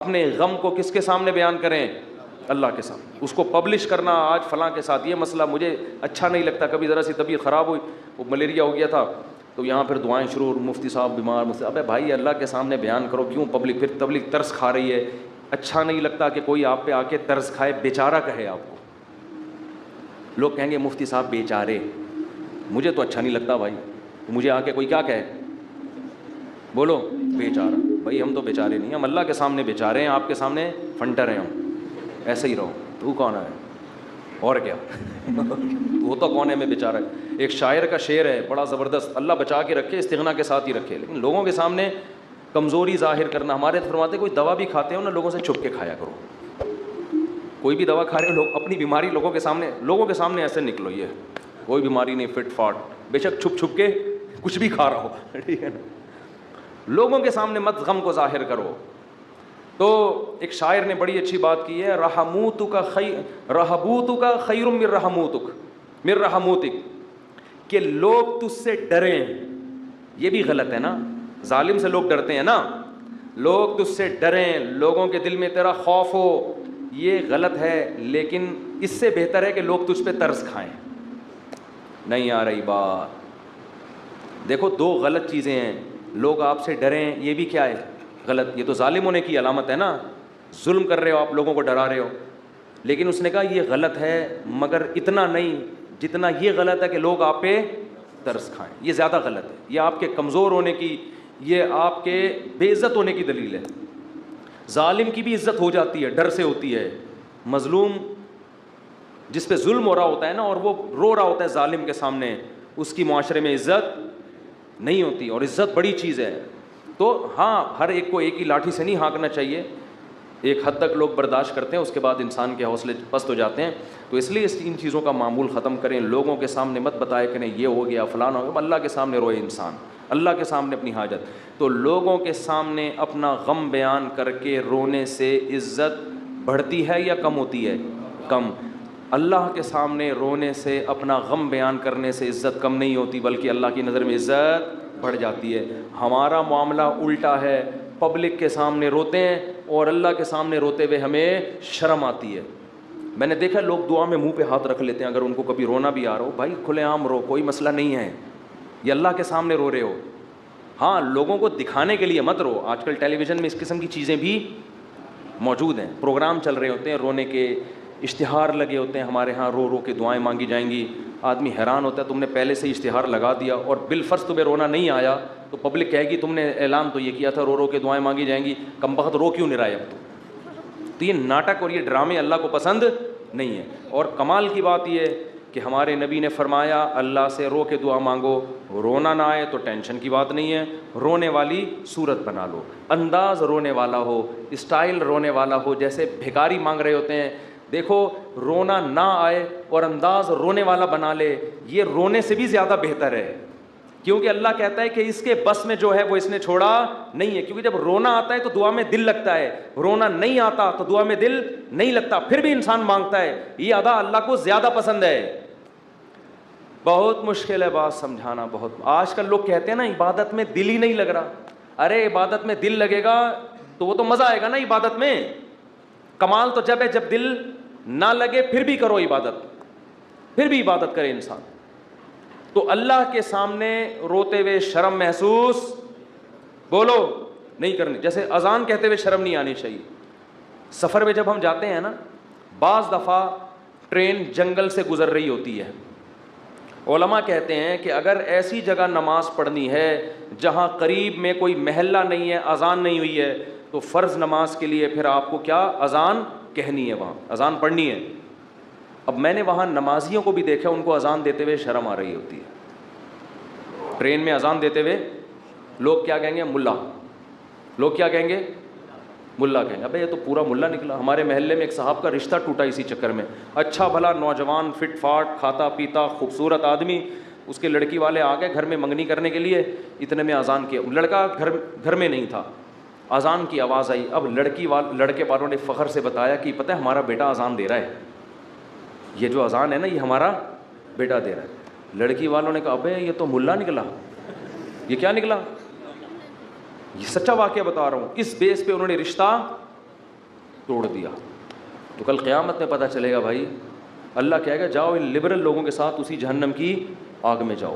اپنے غم کو کس کے سامنے بیان کریں؟ اللہ کے سامنے. اس کو پبلش کرنا آج فلاں کے ساتھ یہ مسئلہ مجھے اچھا نہیں لگتا, کبھی ذرا سی طبیعت خراب ہوئی, وہ ملیریا ہو گیا تھا, تو یہاں پھر دعائیں شروع, مفتی صاحب بیمار, ابے بھائی اللہ کے سامنے بیان کرو, کیوں پبلک؟ پھر تبلیغ ترس کھا رہی ہے, اچھا نہیں لگتا کہ کوئی آپ پہ آ کے ترس کھائے, بیچارہ کہے آپ کو. لوگ کہیں گے مفتی صاحب بیچارے, مجھے تو اچھا نہیں لگتا بھائی, مجھے آ کے کوئی کیا کہے, بولو بیچارہ. بھائی ہم تو بیچارے نہیں, ہم اللہ کے سامنے بیچارے ہیں, آپ کے سامنے فنٹر ہیں ہم. ایسے ہی رہو, تو کون ہے اور کیا وہ تو کون ہے, میں بیچارہ. ایک شاعر کا شعر ہے بڑا زبردست, اللہ بچا کے رکھے, استغنا کے ساتھ ہی رکھے, لیکن لوگوں کے سامنے کمزوری ظاہر کرنا. ہمارے فرماتے کوئی دوا بھی کھاتے ہو نا, لوگوں سے چھپ کے کھایا کرو. کوئی بھی دوا کھا رہے ہو, لوگ اپنی بیماری لوگوں کے سامنے ایسے نکلو, یہ کوئی بیماری نہیں, فٹ فاٹ, بے شک چھپ چھپ کے کچھ بھی کھا رہا ہو, ٹھیک ہے نا, لوگوں کے سامنے مت غم کو ظاہر کرو. تو ایک شاعر نے بڑی اچھی بات کی ہے, رہبوتک خیر من رحموتک, کہ لوگ تجھ سے ڈریں. یہ بھی غلط ہے نا, ظالم سے لوگ ڈرتے ہیں نا, لوگ تجھ سے ڈریں, لوگوں کے دل میں تیرا خوف ہو, یہ غلط ہے. لیکن اس سے بہتر ہے کہ لوگ تجھ پہ ترس کھائیں. نہیں آ رہی بات؟ دیکھو دو غلط چیزیں ہیں, لوگ آپ سے ڈریں, یہ بھی کیا ہے؟ غلط. یہ تو ظالم ہونے کی علامت ہے نا, ظلم کر رہے ہو آپ, لوگوں کو ڈرا رہے ہو. لیکن اس نے کہا یہ غلط ہے, مگر اتنا نہیں جتنا یہ غلط ہے کہ لوگ آپ پہ ترس کھائیں. یہ زیادہ غلط ہے, یہ آپ کے کمزور ہونے کی, یہ آپ کے بے عزت ہونے کی دلیل ہے. ظالم کی بھی عزت ہو جاتی ہے, ڈر سے ہوتی ہے. مظلوم جس پہ ظلم ہو رہا ہوتا ہے نا, اور وہ رو رہا ہوتا ہے ظالم کے سامنے, اس کی معاشرے میں عزت نہیں ہوتی, اور عزت بڑی چیز ہے. تو ہاں, ہر ایک کو ایک ہی لاٹھی سے نہیں ہانکنا چاہیے, ایک حد تک لوگ برداشت کرتے ہیں, اس کے بعد انسان کے حوصلے پست ہو جاتے ہیں. تو اس لیے ان چیزوں کا معمول ختم کریں. لوگوں کے سامنے مت بتائے کہ نہیں یہ ہو گیا فلانا ہو گیا, اللہ کے سامنے روئے انسان, اللہ کے سامنے اپنی حاجت. تو لوگوں کے سامنے اپنا غم بیان کر کے رونے سے عزت بڑھتی ہے یا کم ہوتی ہے؟ کم. اللہ کے سامنے رونے سے, اپنا غم بیان کرنے سے عزت کم نہیں ہوتی, بلکہ اللہ کی نظر میں عزت بڑھ جاتی ہے. ہمارا معاملہ الٹا ہے, پبلک کے سامنے روتے ہیں اور اللہ کے سامنے روتے ہوئے ہمیں شرم آتی ہے. میں نے دیکھا لوگ دعا میں منہ پہ ہاتھ رکھ لیتے ہیں اگر ان کو کبھی رونا بھی آ رہا ہو. بھائی کھلے عام رو, کوئی مسئلہ نہیں ہے, یہ اللہ کے سامنے رو رہے ہو. ہاں لوگوں کو دکھانے کے لیے مت رو. آج کل ٹیلی ویژن میں اس قسم کی چیزیں بھی موجود ہیں, پروگرام چل رہے ہوتے ہیں رونے کے, اشتہار لگے ہوتے ہیں ہمارے ہاں, رو رو کے دعائیں مانگی جائیں گی. آدمی حیران ہوتا ہے, تم نے پہلے سے اشتہار لگا دیا اور بالفرض تمہیں رونا نہیں آیا تو پبلک کہے گی تم نے اعلان تو یہ کیا تھا رو رو کے دعائیں مانگی جائیں گی, کم بخت رو کیوں نہیں رہا ہے اب تو یہ ناٹک اور یہ ڈرامے اللہ کو پسند نہیں ہے. اور کمال کی بات یہ ہے کہ ہمارے نبی نے فرمایا اللہ سے رو کے دعا مانگو, رونا نہ آئے تو ٹینشن کی بات نہیں ہے, رونے والی صورت بنا لو, انداز رونے والا ہو, اسٹائل رونے والا ہو, جیسے بھکاری مانگ رہے ہوتے ہیں. دیکھو رونا نہ آئے اور انداز رونے والا بنا لے, یہ رونے سے بھی زیادہ بہتر ہے, کیونکہ اللہ کہتا ہے کہ اس کے بس میں جو ہے وہ اس نے چھوڑا نہیں ہے. کیونکہ جب رونا آتا ہے تو دعا میں دل لگتا ہے, رونا نہیں آتا تو دعا میں دل نہیں لگتا, پھر بھی انسان مانگتا ہے. یہ ادا اللہ کو زیادہ پسند ہے. بہت مشکل ہے بات سمجھانا, بہت. آج کل لوگ کہتے ہیں نا عبادت میں دل ہی نہیں لگ رہا. ارے عبادت میں دل لگے گا تو وہ تو مزہ آئے گا نا عبادت میں. کمال تو جب ہے جب دل نہ لگے پھر بھی کرو عبادت, پھر بھی عبادت کرے انسان. تو اللہ کے سامنے روتے ہوئے شرم محسوس بولو نہیں کرنی. جیسے اذان کہتے ہوئے شرم نہیں آنی چاہیے. سفر میں جب ہم جاتے ہیں نا, بعض دفعہ ٹرین جنگل سے گزر رہی ہوتی ہے, علماء کہتے ہیں کہ اگر ایسی جگہ نماز پڑھنی ہے جہاں قریب میں کوئی محلہ نہیں ہے, اذان نہیں ہوئی ہے, تو فرض نماز کے لیے پھر آپ کو کیا اذان کہنی ہے, وہاں اذان پڑھنی ہے. اب میں نے وہاں نمازیوں کو بھی دیکھا, ان کو اذان دیتے ہوئے شرم آ رہی ہوتی ہے. ٹرین میں اذان دیتے ہوئے لوگ کیا کہیں گے, ملا. لوگ کیا کہیں گے, ملا کہیں گے. ابے یہ تو پورا ملا نکلا. ہمارے محلے میں ایک صاحب کا رشتہ ٹوٹا اسی چکر میں. اچھا بھلا نوجوان, فٹ فاٹ, کھاتا پیتا, خوبصورت آدمی, اس کے لڑکی والے آ گئے گھر میں منگنی کرنے کے لیے, اتنے میں اذان کیا. لڑکا گھر میں نہیں تھا, اذان کی آواز آئی. اب لڑکے والوں نے فخر سے بتایا کہ پتہ ہے ہمارا بیٹا اذان دے رہا ہے, یہ جو اذان ہے نا یہ ہمارا بیٹا دے رہا ہے. لڑکی والوں نے کہا ابے یہ تو ملا نکلا. یہ کیا نکلا؟ یہ سچا واقعہ بتا رہا ہوں. اس بیس پہ انہوں نے رشتہ توڑ دیا. تو کل قیامت میں پتہ چلے گا بھائی, اللہ کہے گا جاؤ ان لبرل لوگوں کے ساتھ اسی جہنم کی آگ میں جاؤ.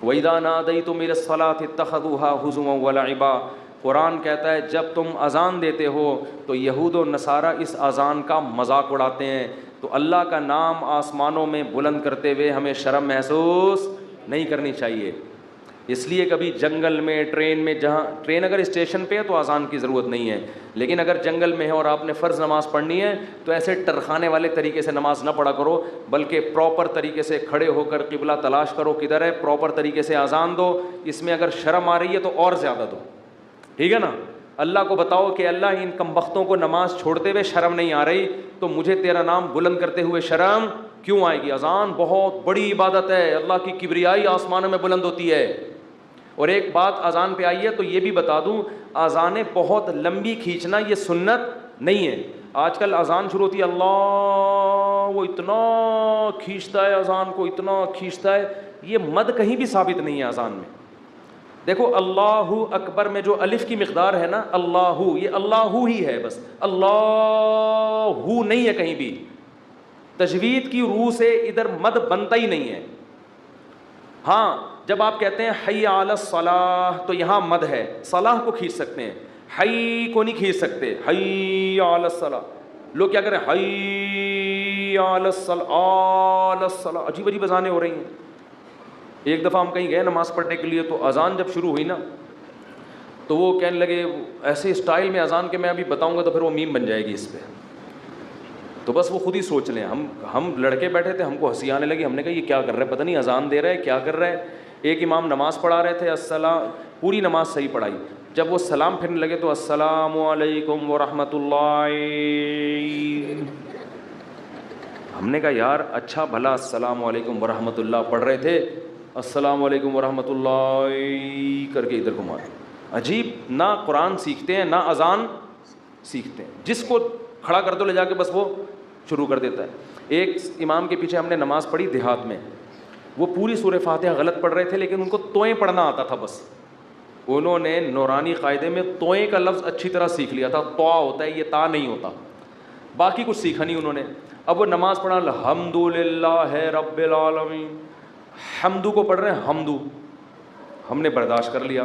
وَإِذَا نَادَيْتُمْ إِلَى الصَّلَاةِ اتَّخَذُوهَا هُزُوًا وَلَعِبًا. قرآن کہتا ہے جب تم اذان دیتے ہو تو یہود و نصارہ اس اذان کا مذاق اڑاتے ہیں. تو اللہ کا نام آسمانوں میں بلند کرتے ہوئے ہمیں شرم محسوس نہیں کرنی چاہیے. اس لیے کبھی جنگل میں, ٹرین میں, جہاں ٹرین اگر اسٹیشن پہ ہے تو اذان کی ضرورت نہیں ہے, لیکن اگر جنگل میں ہے اور آپ نے فرض نماز پڑھنی ہے تو ایسے ٹرخانے والے طریقے سے نماز نہ پڑھا کرو, بلکہ پراپر طریقے سے کھڑے ہو کر قبلہ تلاش کرو کدھر ہے, پراپر طریقے سے اذان دو. اس میں اگر شرم آ رہی ہے تو اور زیادہ دو, ٹھیک ہے نا. اللہ کو بتاؤ کہ اللہ ان کمبختوں کو نماز چھوڑتے ہوئے شرم نہیں آ رہی, تو مجھے تیرا نام بلند کرتے ہوئے شرم کیوں آئے گی. اذان بہت بڑی عبادت ہے, اللہ کی کبریائی آسمانوں میں بلند ہوتی ہے. اور ایک بات اذان پہ آئی ہے تو یہ بھی بتا دوں, اذانیں بہت لمبی کھینچنا یہ سنت نہیں ہے. آج کل اذان شروع ہوتی ہے اللہ, وہ اتنا کھینچتا ہے اذان کو, اتنا کھینچتا ہے, یہ مد کہیں بھی ثابت نہیں ہے اذان میں. دیکھو اللہ اکبر میں جو الف کی مقدار ہے نا, اللہ, یہ اللہ ہی ہے بس, اللہ نہیں ہے کہیں بھی. تجوید کی روح سے ادھر مد بنتا ہی نہیں ہے. ہاں جب آپ کہتے ہیں حی علی الصلاح تو یہاں مد ہے, صلاح کو کھینچ سکتے ہیں, حی کو نہیں کھینچ سکتے. حی علی الصلاح, لوگ کیا کریں حی علی الصلاح, عجیب عجیب اذانیں ہو رہی ہیں. ایک دفعہ ہم کہیں گئے نماز پڑھنے کے لیے, تو اذان جب شروع ہوئی نا تو وہ کہنے لگے ایسے اسٹائل میں اذان کے, میں ابھی بتاؤں گا تو پھر وہ میم بن جائے گی اس پہ, تو بس وہ خود ہی سوچ لیں. ہم لڑکے بیٹھے تھے, ہم کو ہنسی آنے لگی, ہم نے کہا یہ کیا کر رہا ہے, پتہ نہیں اذان دے رہا ہے کیا کر رہا ہے. ایک امام نماز پڑھا رہے تھے, السلام, پوری نماز صحیح پڑھائی, جب وہ سلام پھرنے لگے تو السلام علیکم ورحمۃ اللہ. ہم نے کہا یار اچھا بھلا السلام علیکم ورحمۃ اللہ پڑھ رہے تھے, السلام علیکم ورحمۃ اللہ کر کے ادھر کو مار. عجیب, نہ قرآن سیکھتے ہیں نہ اذان سیکھتے ہیں. جس کو کھڑا کر دو لے جا کے بس وہ شروع کر دیتا ہے. ایک امام کے پیچھے ہم نے نماز پڑھی دیہات میں, وہ پوری سورہ فاتحہ غلط پڑھ رہے تھے لیکن ان کو توئیں پڑھنا آتا تھا بس. انہوں نے نورانی قاعدے میں توئیں کا لفظ اچھی طرح سیکھ لیا تھا, تو ہوتا ہے یہ تا نہیں ہوتا, باقی کچھ سیکھا نہیں انہوں نے. اب وہ نماز پڑھا الحمدللہ رب العالمین, حمدو کو پڑھ رہے ہیں حمدو, ہم نے برداشت کر لیا.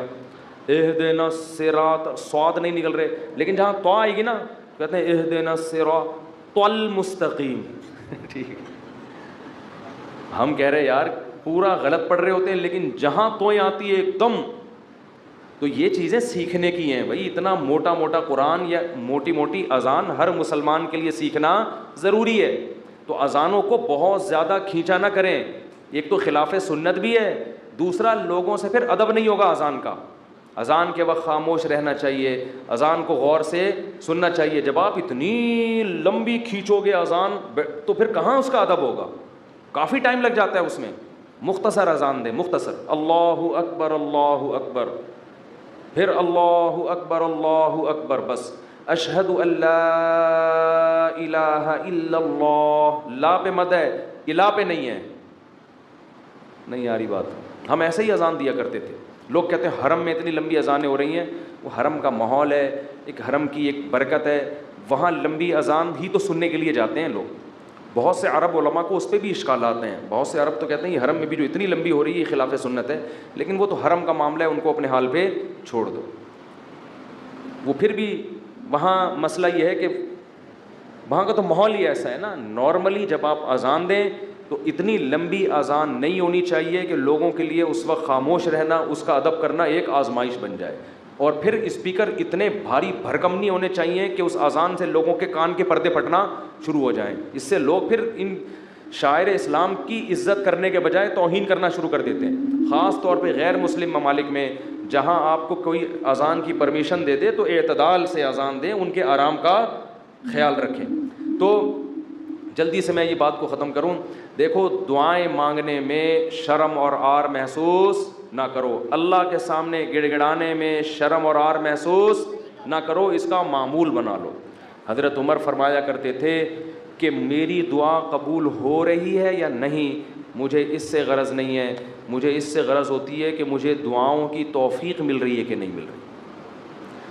اہدنا الصراط, صاد نہیں نکل رہے, لیکن جہاں تو آئے گی نا کہتے ہیں اہدنا الصراط المستقیم. ٹھیک, ہم کہہ رہے یار پورا غلط پڑھ رہے ہوتے ہیں, لیکن جہاں توئیں آتی ہے ایک دم, تو یہ چیزیں سیکھنے کی ہیں بھائی. اتنا موٹا موٹا قرآن یا موٹی موٹی اذان ہر مسلمان کے لیے سیکھنا ضروری ہے. تو اذانوں کو بہت زیادہ کھینچا نہ کریں, ایک تو خلاف سنت بھی ہے, دوسرا لوگوں سے پھر ادب نہیں ہوگا اذان کا. اذان کے وقت خاموش رہنا چاہیے, اذان کو غور سے سننا چاہیے. جب آپ اتنی لمبی کھینچو گے اذان تو پھر کہاں اس کا ادب ہوگا, کافی ٹائم لگ جاتا ہے اس میں. مختصر اذان دیں, مختصر, اللہ اکبر, پھر اللہ اکبر, بس اشہد ان لا الہ الا اللہ. لا پہ مد ہے, الا پہ نہیں ہے. نہیں آ رہی بات. ہم ایسے ہی اذان دیا کرتے تھے. لوگ کہتے ہیں حرم میں اتنی لمبی اذانیں ہو رہی ہیں, وہ حرم کا ماحول ہے, ایک حرم کی ایک برکت ہے, وہاں لمبی اذان ہی تو سننے کے لیے جاتے ہیں لوگ. بہت سے عرب علماء کو اس پہ بھی اشکالات ہیں. بہت سے عرب تو کہتے ہیں یہ حرم میں بھی جو اتنی لمبی ہو رہی ہے یہ خلاف سنت ہے, لیکن وہ تو حرم کا معاملہ ہے, ان کو اپنے حال پہ چھوڑ دو. وہ پھر بھی وہاں مسئلہ یہ ہے کہ وہاں کا تو ماحول ہی ایسا ہے نا. نارملی جب آپ اذان دیں تو اتنی لمبی اذان نہیں ہونی چاہیے کہ لوگوں کے لیے اس وقت خاموش رہنا, اس کا ادب کرنا ایک آزمائش بن جائے. اور پھر اسپیکر اتنے بھاری بھرکم نہیں ہونے چاہیے کہ اس اذان سے لوگوں کے کان کے پردے پھٹنا شروع ہو جائیں. اس سے لوگ پھر ان شاعر اسلام کی عزت کرنے کے بجائے توہین کرنا شروع کر دیتے ہیں. خاص طور پہ غیر مسلم ممالک میں جہاں آپ کو کوئی اذان کی پرمیشن دے دے تو اعتدال سے اذان دیں, ان کے آرام کا خیال رکھیں. تو جلدی سے میں یہ بات کو ختم کروں. دیکھو دعائیں مانگنے میں شرم اور عار محسوس نہ کرو, اللہ کے سامنے گڑ گڑانے میں شرم اور عار محسوس نہ کرو, اس کا معمول بنا لو. حضرت عمر فرمایا کرتے تھے کہ میری دعا قبول ہو رہی ہے یا نہیں, مجھے اس سے غرض نہیں ہے, مجھے اس سے غرض ہوتی ہے کہ مجھے دعاؤں کی توفیق مل رہی ہے کہ نہیں مل رہی.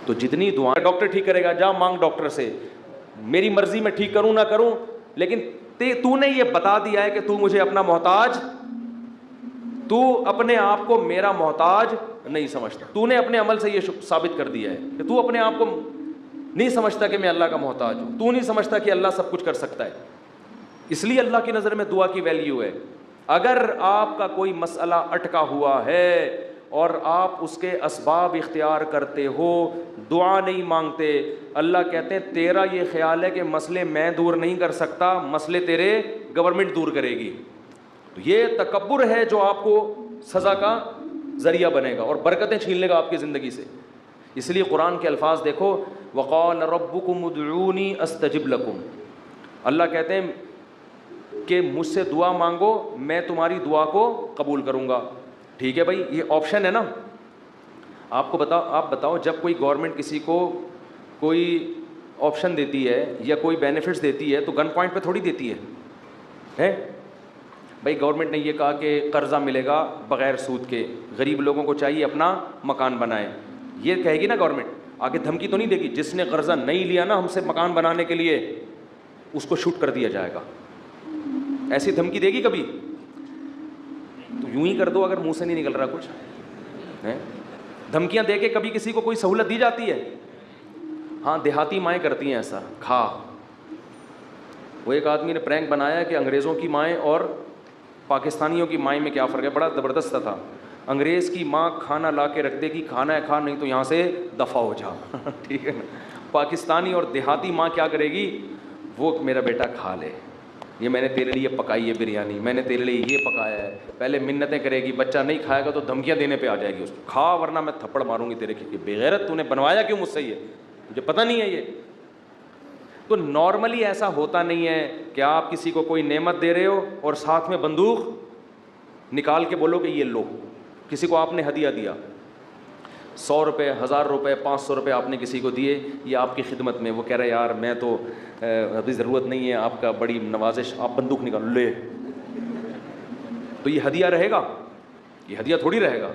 تو جتنی دعائیں, ڈاکٹر ٹھیک کرے گا, جا مانگ ڈاکٹر سے, میری مرضی میں ٹھیک کروں نہ کروں, لیکن تو نے یہ بتا دیا ہے کہ تو مجھے اپنا محتاج, تو اپنے آپ کو میرا محتاج نہیں سمجھتا. تو نے اپنے عمل سے یہ ثابت کر دیا ہے کہ تو اپنے آپ کو نہیں سمجھتا کہ میں اللہ کا محتاج ہوں, تو نہیں سمجھتا کہ اللہ سب کچھ کر سکتا ہے. اس لیے اللہ کی نظر میں دعا کی ویلیو ہے. اگر آپ کا کوئی مسئلہ اٹکا ہوا ہے اور آپ اس کے اسباب اختیار کرتے ہو, دعا نہیں مانگتے, اللہ کہتے ہیں تیرا یہ خیال ہے کہ مسئلے میں دور نہیں کر سکتا, مسئلے تیرے گورنمنٹ دور کرے گی. تو یہ تکبر ہے جو آپ کو سزا کا ذریعہ بنے گا اور برکتیں چھین لے گا آپ کی زندگی سے. اس لیے قرآن کے الفاظ دیکھو, وقال ربکم ادعونی استجب لکم. اللہ کہتے ہیں کہ مجھ سے دعا مانگو, میں تمہاری دعا کو قبول کروں گا. ٹھیک ہے بھائی, یہ آپشن ہے نا. آپ بتاؤ جب کوئی گورنمنٹ کسی کو کوئی آپشن دیتی ہے یا کوئی بینیفٹس دیتی ہے تو گن پوائنٹ پہ تھوڑی دیتی ہے. بھائی گورنمنٹ نے یہ کہا کہ قرضہ ملے گا بغیر سود کے, غریب لوگوں کو چاہیے اپنا مکان بنائیں, یہ کہے گی نا گورنمنٹ. آگے دھمکی تو نہیں دے گی جس نے قرضہ نہیں لیا نا ہم سے مکان بنانے کے لیے اس کو شوٹ کر دیا جائے گا, ایسی دھمکی دے گی کبھی؟ تو یوں ہی کر دو اگر منہ سے نہیں نکل رہا کچھ. دھمکیاں دے کے کبھی کسی کو کوئی سہولت دی جاتی ہے؟ ہاں دیہاتی مائیں کرتی ہیں ایسا. وہ ایک آدمی نے پرینک بنایا کہ انگریزوں کی مائیں اور پاکستانیوں کی مائیں میں کیا فرق ہے, بڑا زبردست تھا. انگریز کی ماں کھانا لا کے رکھ دے گی, کھانا ہے کھا, نہیں تو یہاں سے دفع ہو جا. ٹھیک ہے نا. پاکستانی اور دیہاتی ماں کیا کرے گی, وہ میرا بیٹا کھا لے, یہ میں نے تیرے لیے پکائی ہے بریانی, میں نے تیرے لیے یہ پکایا ہے. پہلے منتیں کرے گی, بچہ نہیں کھائے گا تو دھمکیاں دینے پہ آ جائے گی اس کو, کھا ورنہ میں تھپڑ ماروں گی تیرے کی. بے غیرت, تو نے بنوایا کیوں مجھ سے, یہ مجھے پتہ نہیں ہے. یہ تو نارملی ایسا ہوتا نہیں ہے کہ آپ کسی کو کوئی نعمت دے رہے ہو اور ساتھ میں بندوق نکال کے بولو کہ یہ لو. کسی کو آپ نے ہدیہ دیا, 100 روپے, 1000 روپے, 500 روپے آپ نے کسی کو دیے, یہ آپ کی خدمت میں, وہ کہہ رہا ہے یار میں تو ابھی ضرورت نہیں ہے آپ کا, بڑی نوازش, آپ بندوق نکالو لے, تو یہ ہدیہ رہے گا؟ یہ ہدیہ تھوڑی رہے گا.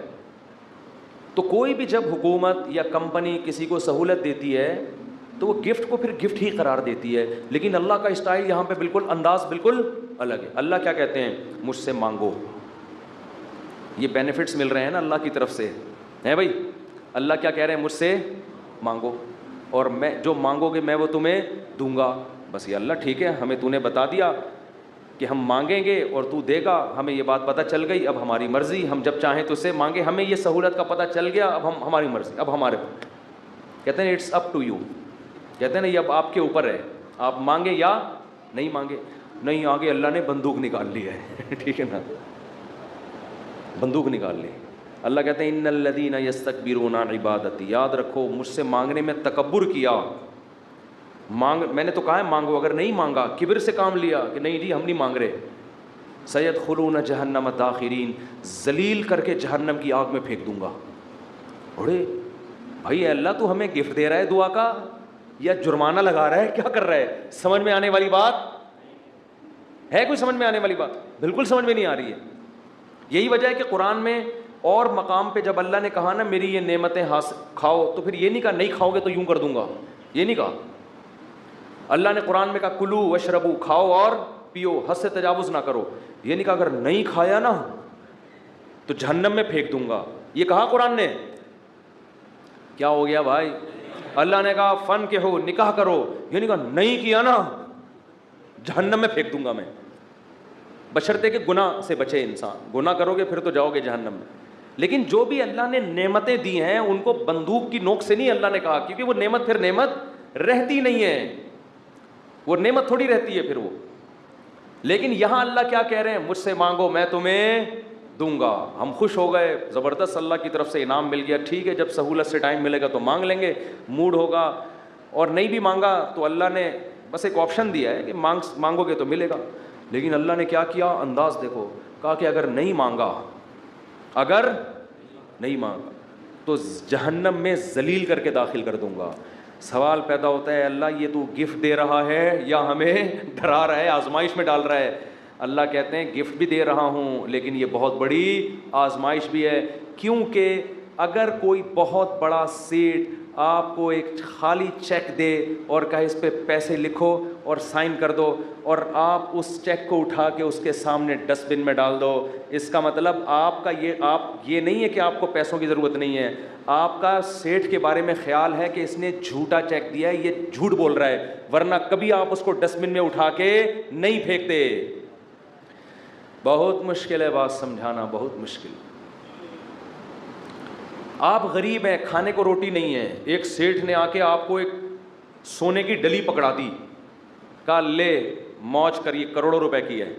تو کوئی بھی جب حکومت یا کمپنی کسی کو سہولت دیتی ہے تو وہ گفٹ کو پھر گفٹ ہی قرار دیتی ہے. لیکن اللہ کا اسٹائل یہاں پہ بالکل انداز بالکل الگ ہے. اللہ کیا کہتے ہیں, مجھ سے مانگو. یہ بینیفٹس مل رہے ہیں نا اللہ کی طرف سے, ہیں بھائی. اللہ کیا کہہ رہے ہیں, مجھ سے مانگو اور میں جو مانگو گے میں وہ تمہیں دوں گا. بس یہ اللہ ٹھیک ہے, ہمیں تو نے بتا دیا کہ ہم مانگیں گے اور تو دے گا, ہمیں یہ بات پتہ چل گئی, اب ہماری مرضی, ہم جب چاہیں تو اس سے مانگے, ہمیں یہ سہولت کا پتہ چل گیا, اب ہم ہماری مرضی, اب ہمارے. کہتے ہیں اٹس اپ ٹو یو, کہتے ہیں نا یہ اب آپ کے اوپر ہے, آپ مانگے یا نہیں مانگے. نہیں آگے اللہ نے بندوق نکال لی ہے. ٹھیک ہے نا, بندوق نکال لی. اللہ کہتے ہیں ان الذین یستکبرون عن عبادتی, یاد رکھو مجھ سے مانگنے میں تکبر کیا. میں نے تو کہا ہے مانگو, اگر نہیں مانگا کبر سے کام لیا کہ نہیں جی ہم نہیں مانگ رہے, سیدخلون جہنم داخرین, ذلیل کر کے جہنم کی آگ میں پھینک دوں گا. بڑے بھائی اللہ تو ہمیں گفٹ دے رہا ہے دعا کا یا جرمانہ لگا رہا ہے, کیا کر رہا ہے؟ سمجھ میں آنے والی بات ہے؟ کوئی سمجھ میں آنے والی بات بالکل سمجھ میں نہیں آ رہی ہے. یہی وجہ ہے کہ قرآن میں اور مقام پہ جب اللہ نے کہا نا میری یہ نعمتیں کھاؤ, تو پھر یہ نہیں کہا نہیں کھاؤ گے تو یوں کر دوں گا, یہ نہیں کہا. اللہ نے قرآن میں کہا کلو وشربو, کھاؤ اور پیو, حد سے تجاوز نہ کرو. یہ نہیں کہا اگر نہیں کھایا نا تو جہنم میں پھینک دوں گا, یہ کہا قرآن نے. کیا ہو گیا بھائی؟ اللہ نے کہا فن کے ہو, نکاح کرو, یہ نہیں کہا نہیں کیا نا جہنم میں پھینک دوں گا میں. بشرطے کہ گناہ سے بچے انسان, گناہ کرو گے پھر تو جاؤ گے جہنم میں. لیکن جو بھی اللہ نے نعمتیں دی ہیں ان کو بندوق کی نوک سے نہیں اللہ نے کہا, کیونکہ وہ نعمت پھر نعمت رہتی نہیں ہے, وہ نعمت تھوڑی رہتی ہے پھر وہ. لیکن یہاں اللہ کیا کہہ رہے ہیں, مجھ سے مانگو میں تمہیں دوں گا. ہم خوش ہو گئے, زبردست, اللہ کی طرف سے انعام مل گیا. ٹھیک ہے, جب سہولت سے ٹائم ملے گا تو مانگ لیں گے, موڈ ہوگا. اور نہیں بھی مانگا تو اللہ نے بس ایک آپشن دیا ہے کہ مانگو گے تو ملے گا. لیکن اللہ نے کیا کیا, انداز دیکھو, کہا کہ اگر نہیں مانگا تو جہنم میں ذلیل کر کے داخل کر دوں گا. سوال پیدا ہوتا ہے اللہ یہ تو گفٹ دے رہا ہے یا ہمیں ڈرا رہا ہے, آزمائش میں ڈال رہا ہے؟ اللہ کہتے ہیں گفٹ بھی دے رہا ہوں لیکن یہ بہت بڑی آزمائش بھی ہے, کیونکہ اگر کوئی بہت بڑا سیٹ آپ کو ایک خالی چیک دے اور کہے اس پہ پیسے لکھو اور سائن کر دو, اور آپ اس چیک کو اٹھا کے اس کے سامنے ڈسٹ بن میں ڈال دو, اس کا مطلب آپ کا یہ نہیں ہے کہ آپ کو پیسوں کی ضرورت نہیں ہے, آپ کا سیٹ کے بارے میں خیال ہے کہ اس نے جھوٹا چیک دیا ہے, یہ جھوٹ بول رہا ہے, ورنہ کبھی آپ اس کو ڈسٹ بن میں اٹھا کے نہیں پھینکتے. بہت مشکل ہے بات سمجھانا, بہت مشکل. آپ غریب ہیں, کھانے کو روٹی نہیں ہے, ایک سیٹھ نے آ کے آپ کو ایک سونے کی ڈلی پکڑا دی, کہا لے موج کریے, کروڑوں روپے کی ہے,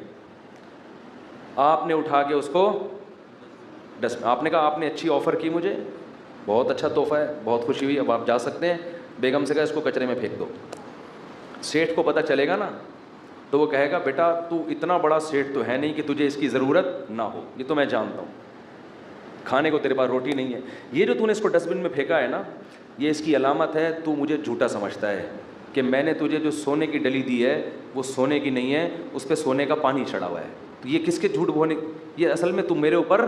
آپ نے اٹھا کے اس کو آپ نے کہا آپ نے اچھی آفر کی مجھے, بہت اچھا تحفہ ہے, بہت خوشی ہوئی, اب آپ جا سکتے ہیں. بیگم سے کہا اس کو کچرے میں پھینک دو. سیٹھ کو پتہ چلے گا نا تو وہ کہے گا بیٹا تو اتنا بڑا سیٹ تو ہے نہیں کہ تجھے اس کی ضرورت نہ ہو, یہ تو میں جانتا ہوں, کھانے کو تیرے پاس روٹی نہیں ہے, یہ جو تو نے اس کو ڈسٹ بن میں پھینکا ہے نا, یہ اس کی علامت ہے تو مجھے جھوٹا سمجھتا ہے کہ میں نے تجھے جو سونے کی ڈلی دی ہے وہ سونے کی نہیں ہے, اس پہ سونے کا پانی چڑھا ہوا ہے. تو یہ کس کے جھوٹ بولنے, یہ اصل میں تم میرے اوپر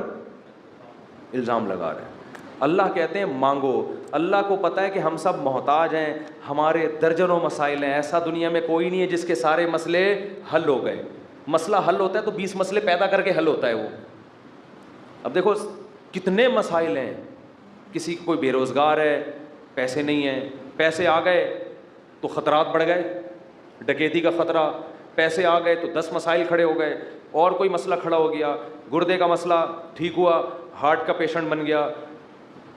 الزام لگا رہے ہیں. اللہ کہتے ہیں مانگو. اللہ کو پتہ ہے کہ ہم سب محتاج ہیں, ہمارے درجنوں مسائل ہیں, ایسا دنیا میں کوئی نہیں ہے جس کے سارے مسئلے حل ہو گئے. مسئلہ حل ہوتا ہے تو 20 مسئلے پیدا کر کے حل ہوتا ہے وہ. اب دیکھو کتنے مسائل ہیں, کسی کوئی بے روزگار ہے, پیسے نہیں ہیں, پیسے آ گئے تو خطرات بڑھ گئے, ڈکیتی کا خطرہ, پیسے آ گئے تو 10 مسائل کھڑے ہو گئے, اور کوئی مسئلہ کھڑا ہو گیا, گردے کا مسئلہ ٹھیک ہوا, ہارٹ کا پیشنٹ بن گیا,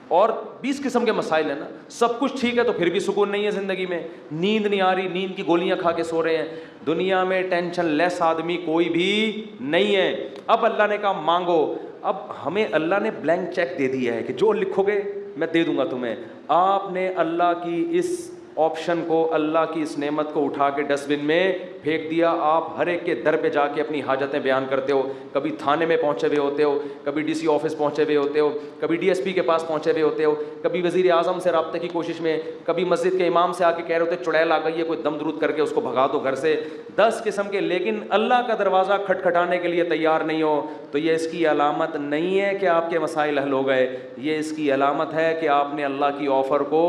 اور 20 قسم کے مسائل ہیں نا. سب کچھ ٹھیک ہے تو پھر بھی سکون نہیں ہے زندگی میں, نیند نہیں آ رہی, نیند کی گولیاں کھا کے سو رہے ہیں. دنیا میں ٹینشن لیس آدمی کوئی بھی نہیں ہے. اب اللہ نے کہا مانگو. اب ہمیں اللہ نے بلینک چیک دے دیا ہے کہ جو لکھو گے میں دے دوں گا تمہیں. آپ نے اللہ کی اس آپشن کو, اللہ کی اس نعمت کو اٹھا کے ڈسٹ بن میں پھینک دیا. آپ ہر ایک کے در پہ جا کے اپنی حاجتیں بیان کرتے ہو, کبھی تھانے میں پہنچے ہوئے ہوتے ہو, کبھی ڈی سی آفس پہنچے ہوئے ہوتے ہو, کبھی ڈی ایس پی کے پاس پہنچے ہوئے ہوتے ہو, کبھی وزیر اعظم سے رابطے کی کوشش میں, کبھی مسجد کے امام سے آ کے کہہ رہے ہوتے چڑیل آ گئی ہے, کوئی دم درود کر کے اس کو بھگا دو گھر سے. 10 قسم کے, لیکن اللہ کا دروازہ کھٹکھٹانے کے لیے تیار نہیں ہو تو یہ اس کی علامت نہیں ہے کہ آپ کے مسائل حل ہو گئے, یہ اس کی علامت ہے کہ آپ نے اللہ کی آفر کو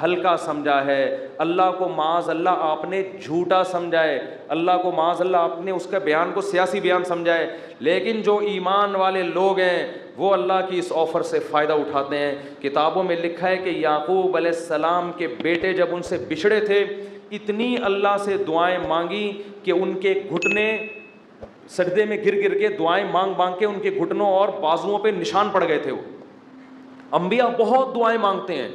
ہلکا سمجھا ہے, اللہ کو معاذ اللہ آپ نے جھوٹا سمجھا ہے, اللہ کو معاذ اللہ آپ نے اس کا بیان کو سیاسی بیان سمجھا ہے. لیکن جو ایمان والے لوگ ہیں وہ اللہ کی اس آفر سے فائدہ اٹھاتے ہیں. کتابوں میں لکھا ہے کہ یعقوب علیہ السلام کے بیٹے جب ان سے بچھڑے تھے, اتنی اللہ سے دعائیں مانگی کہ ان کے گھٹنے سجدے میں گر گر کے دعائیں مانگ مانگ کے ان کے گھٹنوں اور بازوؤں پہ نشان پڑ گئے تھے. وہ انبیاء بہت دعائیں مانگتے ہیں,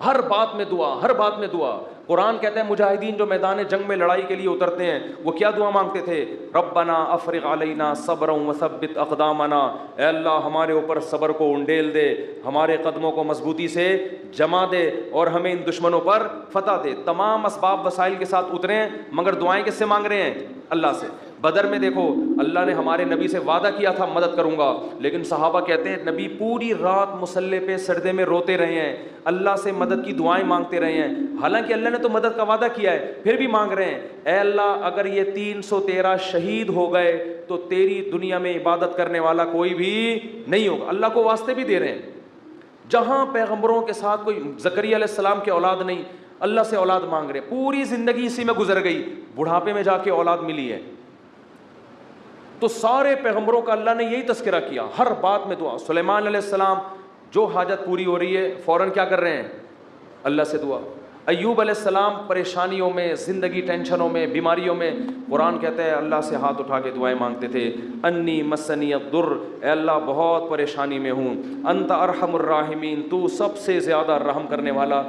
ہر بات میں دعا, ہر بات میں دعا. قرآن کہتا ہے مجاہدین جو میدان جنگ میں لڑائی کے لیے اترتے ہیں وہ کیا دعا مانگتے تھے؟ ربنا افرغ علینا صبرا وثبت اقدامنا, اے اللہ ہمارے اوپر صبر کو انڈیل دے, ہمارے قدموں کو مضبوطی سے جما دے اور ہمیں ان دشمنوں پر فتح دے. تمام اسباب وسائل کے ساتھ اترے ہیں, مگر دعائیں کس سے مانگ رہے ہیں؟ اللہ سے. بدر میں دیکھو اللہ نے ہمارے نبی سے وعدہ کیا تھا مدد کروں گا, لیکن صحابہ کہتے ہیں نبی پوری رات مصلے پہ سجدے میں روتے رہے ہیں, اللہ سے مدد کی دعائیں مانگتے رہے ہیں, حالانکہ اللہ نے تو مدد کا وعدہ کیا ہے, پھر بھی مانگ رہے ہیں اے اللہ اگر یہ 313 شہید ہو گئے تو تیری دنیا میں عبادت کرنے والا کوئی بھی نہیں ہوگا. اللہ کو واسطے بھی دے رہے ہیں. جہاں پیغمبروں کے ساتھ کوئی زکریا علیہ السلام کی اولاد نہیں, اللہ سے اولاد مانگ رہے, پوری زندگی اسی میں گزر گئی, بڑھاپے میں جا کے اولاد ملی ہے. تو سارے پیغمبروں کا اللہ نے یہی تذکرہ کیا, ہر بات میں دعا. سلیمان علیہ السلام جو حاجت پوری ہو رہی ہے فوراً کیا کر رہے ہیں؟ اللہ سے دعا. ایوب علیہ السلام پریشانیوں میں, زندگی ٹینشنوں میں, بیماریوں میں, قرآن کہتا ہے اللہ سے ہاتھ اٹھا کے دعائیں مانگتے تھے. انی مسنی الضر, اے اللہ بہت پریشانی میں ہوں. انت ارحم الراحمین, تو سب سے زیادہ رحم کرنے والا.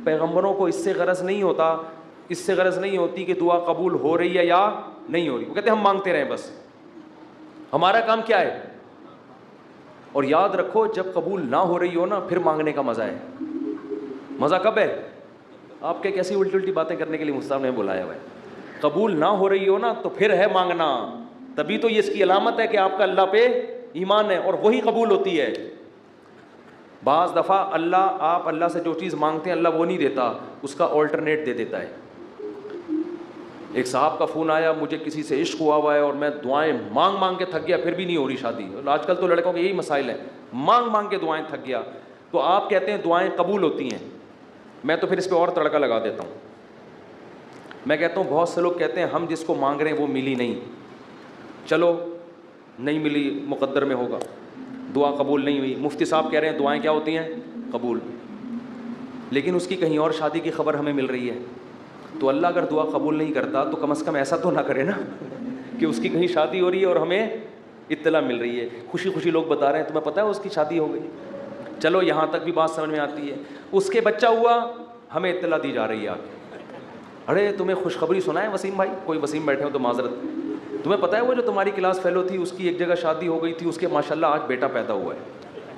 پیغمبروں کو اس سے غرض نہیں ہوتا, اس سے غرض نہیں ہوتی کہ دعا قبول ہو رہی ہے یا نہیں ہو رہی, وہ کہتے ہیں ہم مانگتے رہیں بس, ہمارا کام کیا ہے. اور یاد رکھو جب قبول نہ ہو رہی ہو نا پھر مانگنے کا مزہ ہے. مزہ کب ہے؟ آپ کے کیسی الٹی الٹی باتیں کرنے کے لیے مصطفیٰ نے بلایا ہوا ہے. قبول نہ ہو رہی ہو نا تو پھر ہے مانگنا, تبھی تو یہ اس کی علامت ہے کہ آپ کا اللہ پہ ایمان ہے اور وہی قبول ہوتی ہے. بعض دفعہ آپ اللہ سے جو چیز مانگتے ہیں اللہ وہ نہیں دیتا, اس کا آلٹرنیٹ دے دیتا ہے. ایک صاحب کا فون آیا, مجھے کسی سے عشق ہوا ہے اور میں دعائیں مانگ مانگ کے تھک گیا, پھر بھی نہیں ہو رہی شادی. آج کل تو لڑکوں کے یہی مسائل ہیں, مانگ مانگ کے دعائیں تھک گیا. تو آپ کہتے ہیں دعائیں قبول ہوتی ہیں، میں تو پھر اس پہ اور تڑکا لگا دیتا ہوں. میں کہتا ہوں بہت سے لوگ کہتے ہیں ہم جس کو مانگ رہے ہیں وہ ملی نہیں، چلو نہیں ملی مقدر میں ہوگا، دعا قبول نہیں ہوئی. مفتی صاحب کہہ رہے ہیں دعائیں کیا ہوتی ہیں؟ قبول. لیکن اس کی کہیں اور شادی کی خبر ہمیں مل رہی ہے. تو اللہ اگر دعا قبول نہیں کرتا تو کم از کم ایسا تو نہ کرے نا کہ اس کی کہیں شادی ہو رہی ہے اور ہمیں اطلاع مل رہی ہے. خوشی خوشی لوگ بتا رہے ہیں تمہیں پتہ ہے اس کی شادی ہو گئی. چلو یہاں تک بھی بات سمجھ میں آتی ہے. اس کے بچہ ہوا، ہمیں اطلاع دی جا رہی ہے آگے. ارے تمہیں خوشخبری سنا ہے وسیم بھائی؟ کوئی وسیم بیٹھے ہو تو معذرت. تمہیں پتہ ہے وہ جو تمہاری کلاس فیلو تھی اس کی ایک جگہ شادی ہو گئی تھی، اس کے ماشاءاللہ آج بیٹا پیدا ہوا ہے.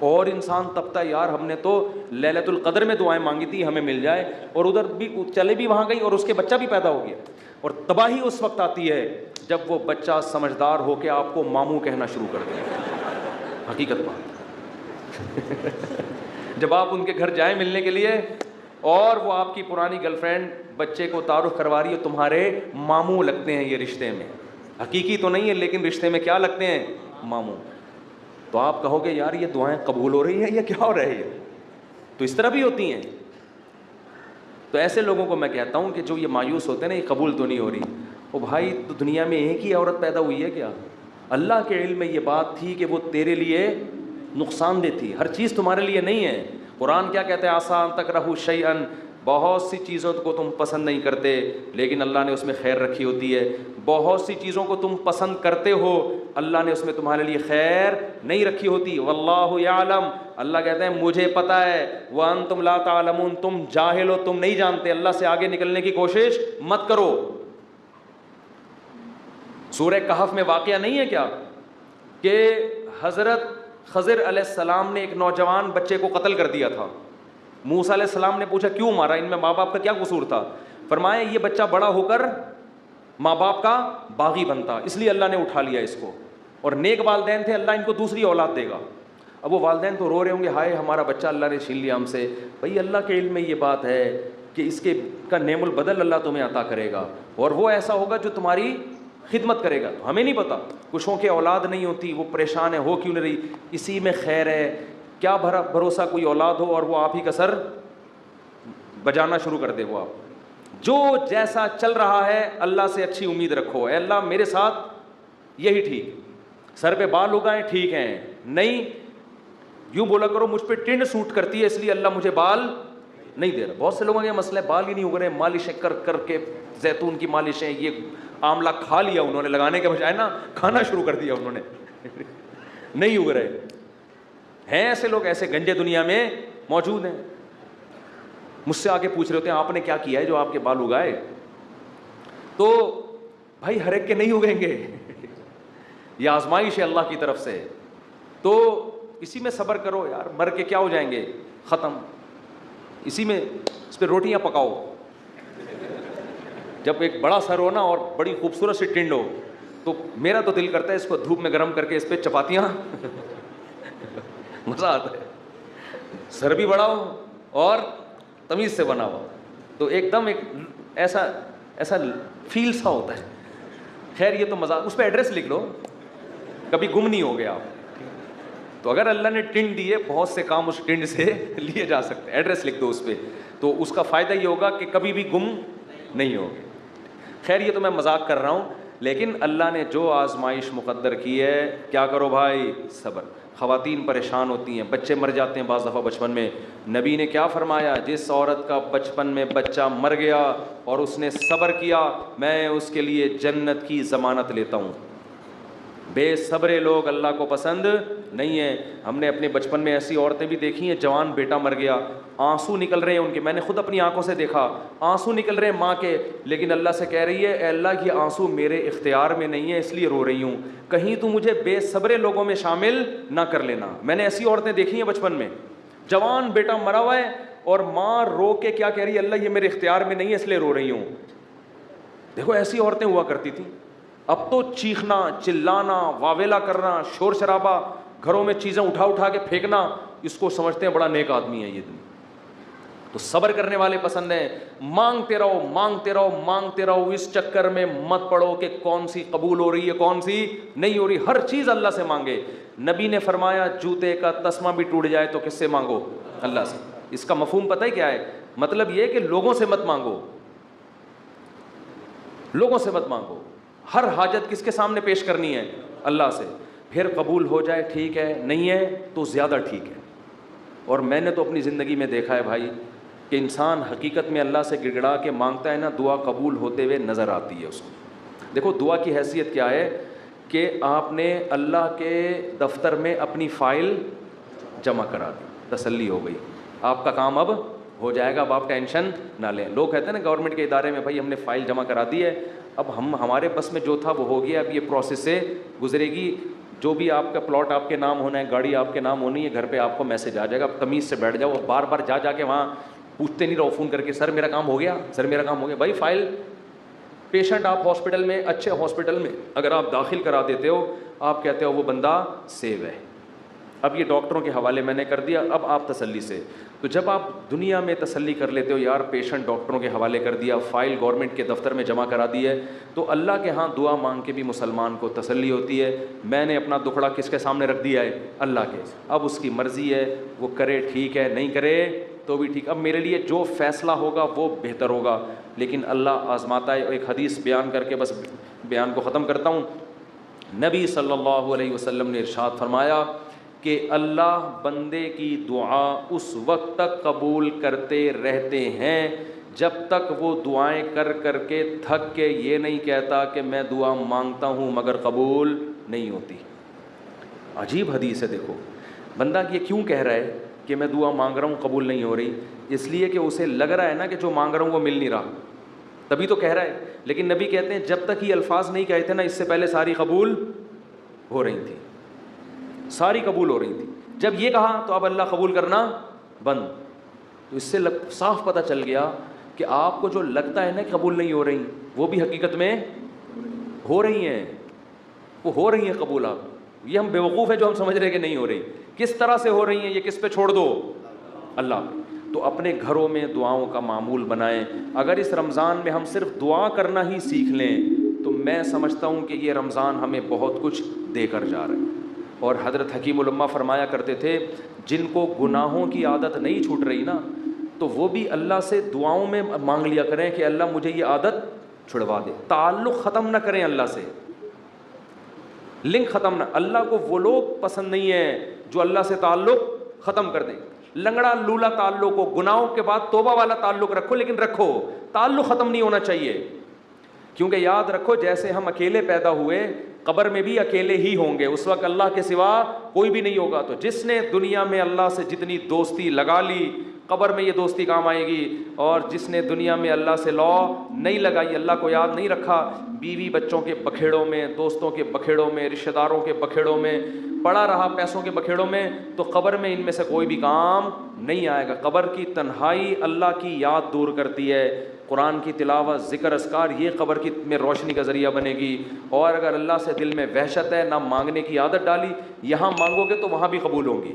اور انسان تبتا یار ہم نے تو لیلۃ القدر میں دعائیں مانگی تھی ہمیں مل جائے، اور ادھر بھی چلے بھی وہاں گئی اور اس کے بچہ بھی پیدا ہو گیا. اور تباہی اس وقت آتی ہے جب وہ بچہ سمجھدار ہو کے آپ کو ماموں کہنا شروع کر دے. حقیقت بات جب آپ ان کے گھر جائیں ملنے کے لیے اور وہ آپ کی پرانی گرل فرینڈ بچے کو تعارف کروا رہی ہے، تمہارے ماموں لگتے ہیں یہ رشتے میں، حقیقی تو نہیں ہے لیکن رشتے میں کیا لگتے ہیں؟ ماموں. تو آپ کہو گے یار یہ دعائیں قبول ہو رہی ہیں یا کیا ہو رہا ہے؟ تو اس طرح بھی ہوتی ہیں. تو ایسے لوگوں کو میں کہتا ہوں کہ جو یہ مایوس ہوتے ہیں نا، یہ قبول تو نہیں ہو رہی. او بھائی تو دنیا میں ایک ہی عورت پیدا ہوئی ہے کیا؟ اللہ کے علم میں یہ بات تھی کہ وہ تیرے لیے نقصان دہ تھی، ہر چیز تمہارے لیے نہیں ہے. قرآن کیا کہتے ہیں؟ آسان تکرہوا شیئا، بہت سی چیزوں کو تم پسند نہیں کرتے لیکن اللہ نے اس میں خیر رکھی ہوتی ہے. بہت سی چیزوں کو تم پسند کرتے ہو، اللہ نے اس میں تمہارے لیے خیر نہیں رکھی ہوتی. واللہ یعلم، اللہ کہتے ہیں مجھے پتہ ہے. وانتم لا تعلمون، تم جاہل ہو، تم نہیں جانتے. اللہ سے آگے نکلنے کی کوشش مت کرو. سورہ کہف میں واقعہ نہیں ہے کیا کہ حضرت خضر علیہ السلام نے ایک نوجوان بچے کو قتل کر دیا تھا. موسیٰ علیہ السلام نے پوچھا کیوں مارا، ان میں ماں باپ کا کیا قصور تھا؟ فرمایا یہ بچہ بڑا ہو کر ماں باپ کا باغی بنتا، اس لیے اللہ نے اٹھا لیا اس کو. اور نیک والدین تھے، اللہ ان کو دوسری اولاد دے گا. اب وہ والدین تو رو رہے ہوں گے ہائے ہمارا بچہ اللہ نے چھین لیا ہم سے. بھئی اللہ کے علم میں یہ بات ہے کہ اس کے کا نعم البدل اللہ تمہیں عطا کرے گا، اور وہ ایسا ہوگا جو تمہاری خدمت کرے گا. ہمیں نہیں پتا، کچھوں کے اولاد نہیں ہوتی، وہ پریشان ہے ہو کیوں نہیں رہی، اسی میں خیر ہے. کیا بھروسہ کوئی اولاد ہو اور وہ آپ ہی کا سر بجانا شروع کر دے. وہ آپ جو جیسا چل رہا ہے اللہ سے اچھی امید رکھو. اے اللہ میرے ساتھ یہی ٹھیک، سر پہ بال اگائیں ٹھیک ہیں، نہیں یوں بولا کرو مجھ پہ ٹنڈ سوٹ کرتی ہے اس لیے اللہ مجھے بال نہیں دے رہا. بہت سے لوگوں کے مسئلہ بال ہی نہیں اگ رہے، مالشیں کر کر کے زیتون کی مالشیں، یہ آملہ کھا لیا انہوں نے، لگانے کے بجائے نا کھانا شروع کر دیا انہوں نے نہیں اگ رہے ہیں. ایسے لوگ ایسے گنجے دنیا میں موجود ہیں. مجھ سے آگے پوچھ رہے ہوتے ہیں آپ نے کیا کیا ہے جو آپ کے بال اگائے؟ تو بھائی ہر ایک کے نہیں اگیں گے یہ آزمائش ہے اللہ کی طرف سے. تو اسی میں صبر کرو یار، مر کے کیا ہو جائیں گے؟ ختم. اسی میں اس پہ روٹیاں پکاؤ. جب ایک بڑا سر ہو نا اور بڑی خوبصورت سی ٹنڈ ہو تو میرا تو دل کرتا ہے اس کو دھوپ میں گرم کر کے اس پہ چپاتیاں مزہ آتا ہے. سر بھی بڑا ہو اور تمیز سے بنا ہوا تو ایک دم ایک ایسا فیل سا ہوتا ہے. خیر یہ تو مزہ. اس پہ ایڈریس لکھ لو، کبھی گم نہیں ہو گیا آپ. تو اگر اللہ نے ٹنڈ دی ہے بہت سے کام اس ٹنڈ سے لیے جا سکتے ہیں. ایڈریس لکھ دو اس پہ، تو اس کا فائدہ یہ ہوگا کہ کبھی بھی گم نہیں ہوگے. خیر یہ تو میں مذاق کر رہا ہوں، لیکن اللہ نے جو آزمائش مقدر کی ہے کیا کرو بھائی؟ صبر. خواتین پریشان ہوتی ہیں، بچے مر جاتے ہیں بعض دفعہ بچپن میں. نبی نے کیا فرمایا؟ جس عورت کا بچپن میں بچہ مر گیا اور اس نے صبر کیا میں اس کے لیے جنت کی ضمانت لیتا ہوں. بے صبرے لوگ اللہ کو پسند نہیں ہیں. ہم نے اپنے بچپن میں ایسی عورتیں بھی دیکھی ہیں، جوان بیٹا مر گیا، آنسو نکل رہے ہیں ان کے، میں نے خود اپنی آنکھوں سے دیکھا، آنسو نکل رہے ہیں ماں کے، لیکن اللہ سے کہہ رہی ہے اے اللہ یہ آنسو میرے اختیار میں نہیں ہے اس لیے رو رہی ہوں، کہیں تو مجھے بے صبرے لوگوں میں شامل نہ کر لینا. میں نے ایسی عورتیں دیکھی ہیں بچپن میں، جوان بیٹا مرا ہوا ہے اور ماں رو کے کیا کہہ رہی ہے؟ اللہ یہ میرے اختیار میں نہیں ہے اس لیے رو رہی ہوں. دیکھو ایسی عورتیں ہوا کرتی تھیں. اب تو چیخنا، چلانا، واویلا کرنا، شور شرابہ، گھروں میں چیزیں اٹھا کے پھینکنا، اس کو سمجھتے ہیں بڑا نیک آدمی ہے یہ دن. تو صبر کرنے والے پسند ہیں. مانگتے رہو مانگتے رہو مانگتے رہو. اس چکر میں مت پڑو کہ کون سی قبول ہو رہی ہے کون سی نہیں ہو رہی. ہر چیز اللہ سے مانگے. نبی نے فرمایا جوتے کا تسمہ بھی ٹوٹ جائے تو کس سے مانگو؟ اللہ سے. اس کا مفہوم پتہ ہے کیا ہے؟ مطلب یہ کہ لوگوں سے مت مانگو, لوگوں سے مت مانگو. ہر حاجت کس کے سامنے پیش کرنی ہے؟ اللہ سے. پھر قبول ہو جائے ٹھیک ہے, نہیں ہے تو زیادہ ٹھیک ہے. اور میں نے تو اپنی زندگی میں دیکھا ہے بھائی کہ انسان حقیقت میں اللہ سے گڑ گڑا کے مانگتا ہے نا, دعا قبول ہوتے ہوئے نظر آتی ہے اس کو. دیکھو دعا کی حیثیت کیا ہے کہ آپ نے اللہ کے دفتر میں اپنی فائل جمع کرا دی, تسلی ہو گئی, آپ کا کام اب ہو جائے گا, اب آپ ٹینشن نہ لیں. لوگ کہتے ہیں نا گورنمنٹ کے ادارے میں, بھائی ہم نے فائل جمع کرا دی ہے, اب ہمارے بس میں جو تھا وہ ہو گیا, اب یہ پروسیس سے گزرے گی, جو بھی آپ کا پلاٹ آپ کے نام ہونا ہے, گاڑی آپ کے نام ہونی ہے, گھر پہ آپ کو میسج آ جائے گا, اب تمیز سے بیٹھ جاؤ. بار بار جا کے وہاں پوچھتے نہیں رہو فون کر کے, سر میرا کام ہو گیا, سر میرا کام ہو گیا. بھائی فائل, پیشنٹ آپ ہاسپٹل میں, اچھے ہاسپٹل میں اگر آپ داخل کرا دیتے ہو, آپ کہتے ہو وہ بندہ سیو ہے, اب یہ ڈاکٹروں کے حوالے میں نے کر دیا, اب آپ تسلی سے. تو جب آپ دنیا میں تسلی کر لیتے ہو یار پیشنٹ ڈاکٹروں کے حوالے کر دیا, فائل گورنمنٹ کے دفتر میں جمع کرا دی ہے, تو اللہ کے ہاں دعا مانگ کے بھی مسلمان کو تسلی ہوتی ہے. میں نے اپنا دکھڑا کس کے سامنے رکھ دیا ہے؟ اللہ کے. اب اس کی مرضی ہے, وہ کرے ٹھیک ہے, نہیں کرے تو بھی ٹھیک. اب میرے لیے جو فیصلہ ہوگا وہ بہتر ہوگا, لیکن اللہ آزماتا ہے. ایک حدیث بیان کر کے بس بیان کو ختم کرتا ہوں. نبی صلی اللہ علیہ وسلم نے ارشاد فرمایا کہ اللہ بندے کی دعا اس وقت تک قبول کرتے رہتے ہیں جب تک وہ دعائیں کر کر کے تھک کے یہ نہیں کہتا کہ میں دعا مانگتا ہوں مگر قبول نہیں ہوتی. عجیب حدیث ہے. دیکھو بندہ یہ کیوں کہہ رہا ہے کہ میں دعا مانگ رہا ہوں قبول نہیں ہو رہی؟ اس لیے کہ اسے لگ رہا ہے نا کہ جو مانگ رہا ہوں وہ مل نہیں رہا, تبھی تو کہہ رہا ہے. لیکن نبی کہتے ہیں جب تک یہ الفاظ نہیں کہے تھے نا, اس سے پہلے ساری قبول ہو رہی تھی, ساری قبول ہو رہی تھی. جب یہ کہا تو اب اللہ قبول کرنا بند. تو اس سے صاف پتہ چل گیا کہ آپ کو جو لگتا ہے نا کہ قبول نہیں ہو رہی, وہ بھی حقیقت میں ہو رہی ہیں, وہ ہو رہی ہیں قبول. آپ یہ ہم بیوقوف ہیں جو ہم سمجھ رہے ہیں کہ نہیں ہو رہی. کس طرح سے ہو رہی ہیں یہ کس پہ چھوڑ دو؟ اللہ پہ. تو اپنے گھروں میں دعاؤں کا معمول بنائیں. اگر اس رمضان میں ہم صرف دعا کرنا ہی سیکھ لیں تو میں سمجھتا ہوں کہ یہ رمضان ہمیں بہت کچھ دے کر جا رہا ہے. اور حضرت حکیم الامہ فرمایا کرتے تھے جن کو گناہوں کی عادت نہیں چھوٹ رہی نا, تو وہ بھی اللہ سے دعاؤں میں مانگ لیا کریں کہ اللہ مجھے یہ عادت چھڑوا دے. تعلق ختم نہ کریں اللہ سے, لنک ختم نہ. اللہ کو وہ لوگ پسند نہیں ہیں جو اللہ سے تعلق ختم کر دیں. لنگڑا لولا تعلق ہو, گناہوں کے بعد توبہ والا تعلق رکھو, لیکن رکھو, تعلق ختم نہیں ہونا چاہیے. کیونکہ یاد رکھو جیسے ہم اکیلے پیدا ہوئے قبر میں بھی اکیلے ہی ہوں گے, اس وقت اللہ کے سوا کوئی بھی نہیں ہوگا. تو جس نے دنیا میں اللہ سے جتنی دوستی لگا لی قبر میں یہ دوستی کام آئے گی, اور جس نے دنیا میں اللہ سے لا نہیں لگائی, اللہ کو یاد نہیں رکھا, بیوی بچوں کے بکھیڑوں میں, دوستوں کے بکھیڑوں میں, رشتہ داروں کے بکھیڑوں میں پڑا رہا, پیسوں کے بکھیڑوں میں, تو قبر میں ان میں سے کوئی بھی کام نہیں آئے گا. قبر کی تنہائی اللہ کی یاد دور کرتی ہے. قرآن کی تلاوت, ذکر, اذکار, یہ قبر کی میں روشنی کا ذریعہ بنے گی. اور اگر اللہ سے دل میں وحشت ہے, نہ مانگنے کی عادت ڈالی, یہاں مانگو گے تو وہاں بھی قبول ہوں گی.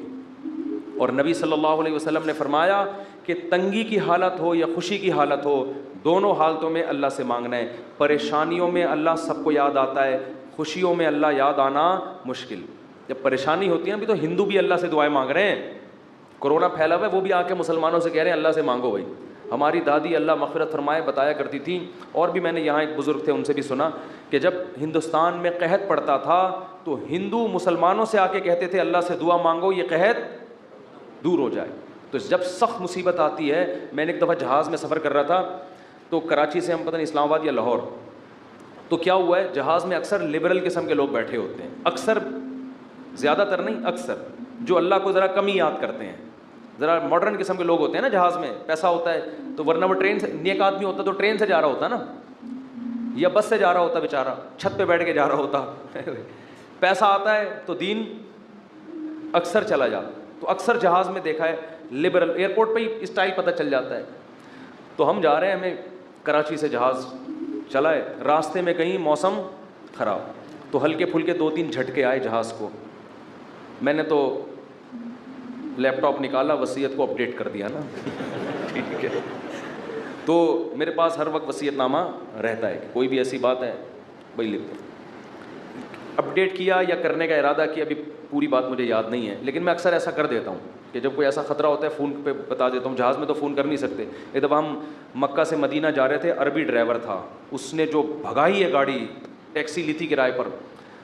اور نبی صلی اللہ علیہ وسلم نے فرمایا کہ تنگی کی حالت ہو یا خوشی کی حالت ہو, دونوں حالتوں میں اللہ سے مانگنا ہے. پریشانیوں میں اللہ سب کو یاد آتا ہے, خوشیوں میں اللہ یاد آنا مشکل. جب پریشانی ہوتی ہے, ابھی تو ہندو بھی اللہ سے دعائیں مانگ رہے ہیں. کورونا پھیلا ہوا ہے, وہ بھی آ کے مسلمانوں سے کہہ رہے ہیں اللہ سے مانگو. بھائی ہماری دادی اللہ مغفرت فرمائے بتایا کرتی تھیں, اور بھی میں نے یہاں ایک بزرگ تھے ان سے بھی سنا کہ جب ہندوستان میں قحط پڑتا تھا تو ہندو مسلمانوں سے آ کے کہتے تھے اللہ سے دعا مانگو یہ قحط دور ہو جائے. تو جب سخت مصیبت آتی ہے, میں نے ایک دفعہ جہاز میں سفر کر رہا تھا, تو کراچی سے ہم پتہ نہیں اسلام آباد یا لاہور, تو کیا ہوا ہے جہاز میں اکثر لبرل قسم کے لوگ بیٹھے ہوتے ہیں, اکثر, زیادہ تر نہیں, اکثر, جو اللہ کو ذرا کم ہی یاد کرتے ہیں, ذرا ماڈرن قسم کے لوگ ہوتے ہیں نا. جہاز میں پیسہ ہوتا ہے تو ورنہ وہ ٹرین سے, نیک آدمی ہوتا تو ٹرین سے جا رہا ہوتا نا, یا بس سے جا رہا ہوتا بیچارہ, چھت پہ بیٹھ کے جا رہا ہوتا. پیسہ آتا ہے تو دین اکثر چلا جاتا. تو اکثر جہاز میں دیکھا ہے لبرل, ایئرپورٹ پہ ہی اسٹائل پتہ چل جاتا ہے. تو ہم جا رہے ہیں, ہمیں کراچی سے جہاز چلا ہے, راستے میں کہیں موسم خراب, تو ہلکے پھلکے 2-3 جھٹکے آئے جہاز کو. میں نے تو لیپ ٹاپ نکالا, وصیت کو اپڈیٹ کر دیا نا. ٹھیک ہے, تو میرے پاس ہر وقت وصیت نامہ رہتا ہے, کوئی بھی ایسی بات ہے وہی لکھ دو. اپڈیٹ کیا یا کرنے کا ارادہ کیا, ابھی پوری بات مجھے یاد نہیں ہے, لیکن میں اکثر ایسا کر دیتا ہوں کہ جب کوئی ایسا خطرہ ہوتا ہے فون پہ بتا دیتا ہوں. جہاز میں تو فون کر نہیں سکتے. ایک دفعہ ہم مکہ سے مدینہ جا رہے تھے, عربی ڈرائیور تھا, اس نے جو بھگائی ہے گاڑی, ٹیکسی لی تھی کرائے پر,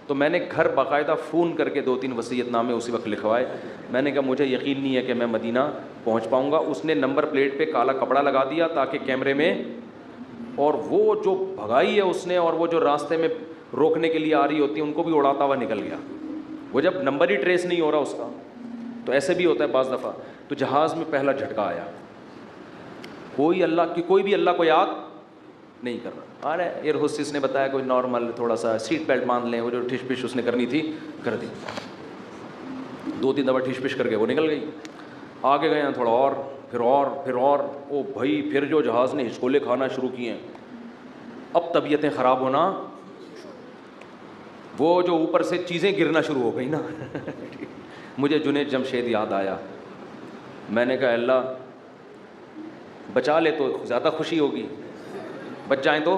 تو میں نے گھر باقاعدہ فون کر کے 2-3 وصیت نامے اسی وقت لکھوائے. میں نے کہا مجھے یقین نہیں ہے کہ میں مدینہ پہنچ پاؤں گا. اس نے نمبر پلیٹ پہ کالا کپڑا لگا دیا تاکہ کیمرے میں, اور وہ جو بھگائی ہے اس نے, اور وہ جو راستے میں روکنے کے لیے آ رہی ہوتی ہے ان کو بھی اڑاتا ہوا نکل گیا. وہ جب نمبر ہی ٹریس نہیں ہو رہا اس کا, تو ایسے بھی ہوتا ہے بعض دفعہ. تو جہاز میں پہلا جھٹکا آیا, کوئی بھی اللہ کو یاد نہیں کر رہا. ارے ایئر ہوسٹس نے بتایا کوئی نارمل تھوڑا سا سیٹ بیلٹ باندھ لیں, وہ جو ٹھش پش اس نے کرنی تھی کر دی. 2-3 دفعہ ٹھش پش کر کے وہ نکل گئی. آگے گئے ہیں تھوڑا اور, پھر اور او بھائی, پھر جو جہاز نے ہچکولے کھانا شروع کیے ہیں, اب طبیعتیں خراب ہونا, وہ جو اوپر سے چیزیں گرنا شروع ہو گئی نا. مجھے جنید جمشید یاد آیا. میں نے کہا اللہ بچا لے تو زیادہ خوشی ہوگی, بچ جائیں تو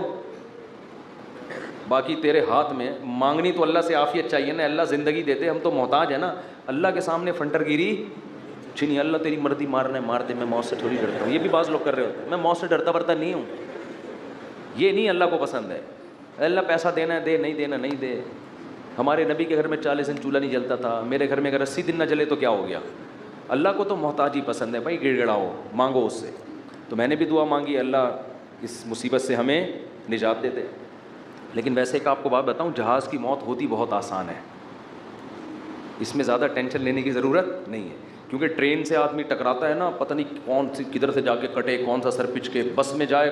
باقی تیرے ہاتھ میں. مانگنی تو اللہ سے عافیت چاہیے نا, اللہ زندگی دیتے, ہم تو محتاج ہیں نا. اللہ کے سامنے فنٹر گیری چھینی, اللہ تیری مرضی, مارنا ہے مارتے, میں موت سے تھوڑی ڈرتا ہوں. یہ بھی بعض لوگ کر رہے ہوتے ہیں, میں موت سے ڈرتا ورتا نہیں ہوں. یہ نہیں اللہ کو پسند ہے. اللہ پیسہ دینا ہے دے, نہیں دینا نہیں دے. ہمارے نبی کے گھر میں 40 دن چولہا نہیں جلتا تھا, میرے گھر میں اگر 80 دن نہ جلے تو کیا ہو گیا. اللہ کو تو محتاجی پسند ہے بھائی, گڑ گڑاؤ, مانگو اس سے. تو میں نے بھی دعا مانگی, اللہ اس مصیبت سے ہمیں نجات دے دے. لیکن ویسے ایک آپ کو بات بتاؤں, جہاز کی موت ہوتی بہت آسان ہے, اس میں زیادہ ٹینشن لینے کی ضرورت نہیں ہے. کیونکہ ٹرین سے آدمی ٹکراتا ہے نا, پتہ نہیں کون سی کدھر سے جا کے کٹے, کون سا سر پچ کے. بس میں جائے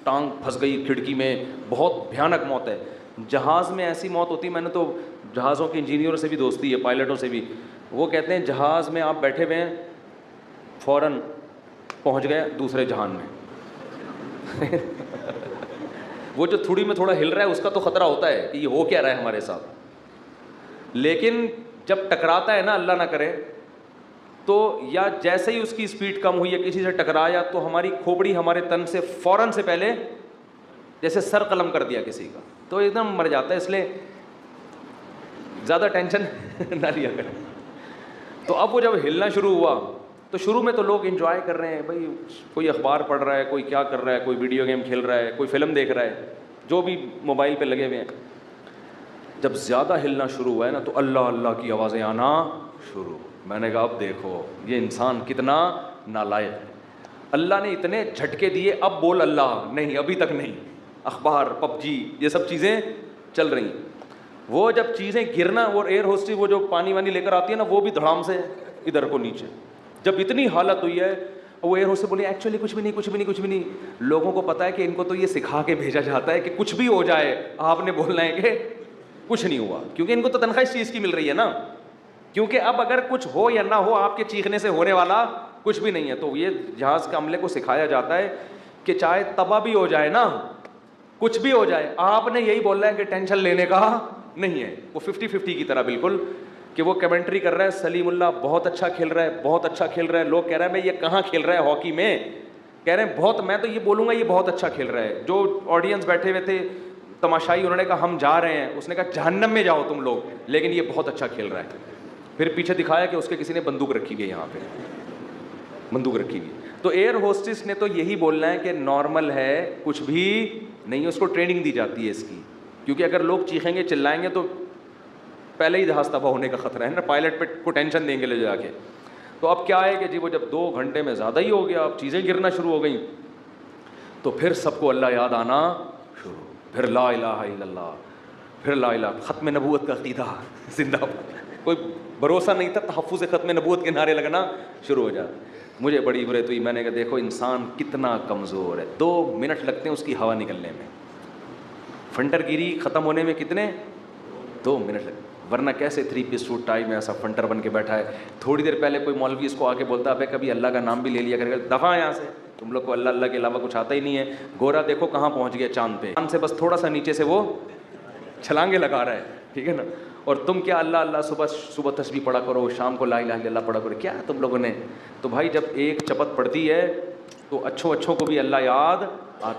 ٹانگ پھنس گئی کھڑکی میں, بہت بھیانک موت ہے. جہاز میں ایسی موت ہوتی, میں نے تو جہازوں کے انجینئروں سے بھی دوستی ہے, پائلٹوں سے بھی. وہ کہتے ہیں جہاز میں آپ بیٹھے ہوئے ہیں, فوراً پہنچ گئے دوسرے جہان میں. وہ جو تھوڑی میں تھوڑا ہل رہا ہے اس کا تو خطرہ ہوتا ہے کہ یہ ہو کیا رہا ہے ہمارے ساتھ, لیکن جب ٹکراتا ہے نا, اللہ نہ کرے, تو یا جیسے ہی اس کی اسپیڈ کم ہوئی یا کسی سے ٹکرایا تو ہماری کھوپڑی ہمارے تن سے فوراً سے پہلے جیسے سر قلم کر دیا کسی کا, تو ایک دم مر جاتا ہے. اس لیے زیادہ ٹینشن نہ لیا کریں. تو اب وہ جب ہلنا شروع ہوا تو شروع میں تو لوگ انجوائے کر رہے ہیں بھائی, کوئی اخبار پڑھ رہا ہے, کوئی کیا کر رہا ہے, کوئی ویڈیو گیم کھیل رہا ہے, کوئی فلم دیکھ رہا ہے, جو بھی موبائل پہ لگے ہوئے ہیں. جب زیادہ ہلنا شروع ہوا ہے نا تو اللہ اللہ کی آوازیں آنا شروع. میں نے کہا اب دیکھو یہ انسان کتنا نالائق ہے. اللہ نے اتنے جھٹکے دیے, اب بول اللہ نہیں, ابھی تک نہیں. اخبار, پب جی, یہ سب چیزیں چل رہی ہیں. وہ جب چیزیں گرنا, وہ ایئر ہوسٹس وہ جو پانی وانی لے کر آتی ہے نا, وہ بھی دھڑام سے ادھر کو نیچے. جب اتنی حالت ہوئی ہے, وہ ایئر ہوسٹس بولے ایکچولی کچھ بھی نہیں. لوگوں کو پتا ہے کہ ان کو تو یہ سکھا کے بھیجا جاتا ہے کہ کچھ بھی ہو جائے آپ نے بولنا ہے کہ کچھ نہیں ہوا, کیونکہ ان کو تو تنخواہ اس چیز کی مل رہی ہے نا. کیونکہ اب اگر کچھ ہو یا نہ ہو, آپ کے چیخنے سے ہونے والا کچھ بھی نہیں ہے. تو یہ جہاز کے عملے کو سکھایا جاتا ہے کہ چاہے تباہ بھی ہو جائے نا, کچھ بھی ہو جائے, آپ نے یہی بولنا ہے کہ ٹینشن لینے کا نہیں ہے. وہ 50-50 کی طرح بالکل, کہ وہ کمنٹری کر رہا ہے, سلیم اللہ بہت اچھا کھیل رہا ہے, بہت اچھا کھیل رہا ہے. لوگ کہہ رہے ہیں میں یہ کہاں کھیل رہا ہے ہاکی میں, کہہ رہے ہیں بہت, میں تو یہ بولوں گا یہ بہت اچھا کھیل رہا ہے. جو آڈینس بیٹھے ہوئے تھے تماشائی, انہوں نے کہا ہم جا رہے ہیں. اس نے کہا جہنم میں جاؤ تم لوگ, لیکن یہ بہت اچھا کھیل رہا ہے. پھر پیچھے دکھایا کہ اس کے کسی نے بندوق رکھی ہوئی ہے, یہاں پہ بندوق رکھی ہوئی. تو ایئر ہوسٹس نے تو یہی بولنا ہے کہ نارمل ہے, کچھ بھی نہیں. اس کو ٹریننگ دی جاتی ہے اس کی, کیونکہ اگر لوگ چیخیں گے چلائیں گے تو پہلے ہی جہاز تباہ ہونے کا خطرہ ہے نا, پائلٹ پہ کو ٹینشن دیں گے لے جا کے. تو اب کیا ہے کہ جی وہ جب 2 گھنٹے میں زیادہ ہی ہو گیا, اب چیزیں گرنا شروع ہو گئیں, تو پھر سب کو اللہ یاد آنا شروع. پھر لا الہ الا اللہ, پھر لا الہ, ختم نبوت کا عقیدہ زندہ باد. کوئی بھروسہ نہیں تھا, تحفظ ختم نبوت کے نعرے لگنا شروع ہو جاتے. مجھے بڑی عبرت ہوئی, میں نے کہا دیکھو انسان کتنا کمزور ہے. 2 منٹ لگتے ہیں اس کی ہوا نکلنے میں, فنٹر گیری ختم ہونے میں کتنے 2 منٹ لگتے. ورنہ کیسے 3 پیس سوٹ ٹائی میں ایسا فنٹر بن کے بیٹھا ہے. تھوڑی دیر پہلے کوئی مولوی اس کو آ کے بولتا ہے کبھی اللہ کا نام بھی لے لیا کرے, دفعہ یہاں سے, تم لوگ کو اللہ اللہ کے علاوہ کچھ آتا ہی نہیں ہے. گورا دیکھو کہاں پہنچ گیا چاند پہ, چاند سے بس تھوڑا سا نیچے سے وہ چھلانگے لگا رہا ہے, ٹھیک ہے نا. اور تم کیا اللہ اللہ صبح تسبیح پڑھا کرو, شام کو لا الہ الا اللہ پڑھا کرو, کیا تم لوگوں نے. تو بھائی جب ایک چپت پڑتی ہے تو اچھوں کو بھی اللہ یاد آتا ہے.